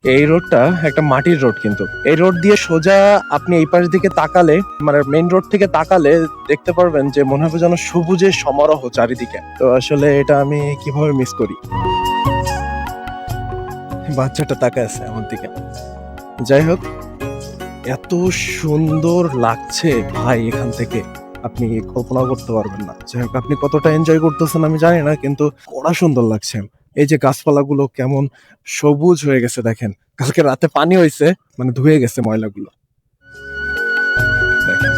এই রোডটা একটা মাটির রোড, কিন্তু এই রোড দিয়ে সোজা আপনি এই পাশ দিকে তাকালে, মানে মেইন রোড থেকে তাকালে দেখতে পারবেন যে মনে হবে যেন সবুজের সমারোহ চারিদিকে। তো আসলে এটা আমি কিভাবে মিস করি। বাচ্চাটা তাকায় আছে আমার দিকে। যাই হোক, এত সুন্দর লাগছে ভাই, এখান থেকে আপনি কল্পনা করতে পারবেন না। যাই হোক, আপনি কতটা এনজয় করতেছেন আমি জানি না, কিন্তু কড়া সুন্দর লাগছে। এই যে গাছপালাগুলো কেমন সবুজ হয়ে গেছে দেখেন, কালকে রাতে পানি হয়েছে, মানে ধুয়ে গেছে ময়লাগুলো। দেখেন,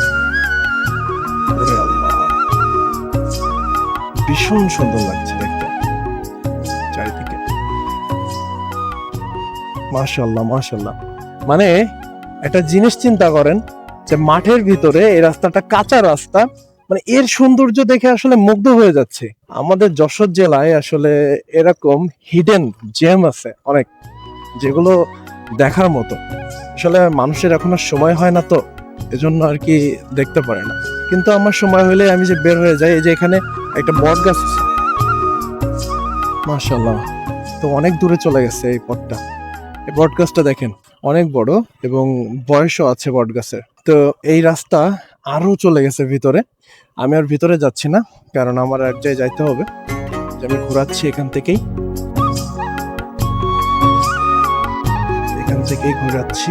ওরে আল্লাহ, ভীষণ সুন্দর লাগছে দেখতে চারিদিকে। মাশাআল্লাহ মাশাআল্লাহ। মানে একটা জিনিস চিন্তা করেন যে মাঠের ভিতরে এই রাস্তাটা কাঁচা রাস্তা, মানে এর সৌন্দর্য দেখে আসলে মুগ্ধ হয়ে যাচ্ছে। আমাদের যশোর জেলায় আসলে এরকম হিডেন জেম আছে অনেক, যেগুলো দেখার মতো। আসলে মানুষের এখন আর সময় হয় না, তো এজন্য আর কি দেখতে পারে না। কিন্তু আমার সময় হলে আমি যে বের হয়ে যাই। এই যে এখানে একটা বট গাছ আছে, মাশাআল্লাহ। তো অনেক দূরে চলে গেছে এই পথটা। এই বট গাছটা দেখেন অনেক বড়, এবং বয়সও আছে বট গাছের। তো এই রাস্তা আরো চলে গেছে ভিতরে। আমি আর ভিতরে যাচ্ছি না, কারণ আমার এক জায়গায় যাইতে হবে। যে আমি ঘোরাচ্ছি এখান থেকেই ঘোরাচ্ছি।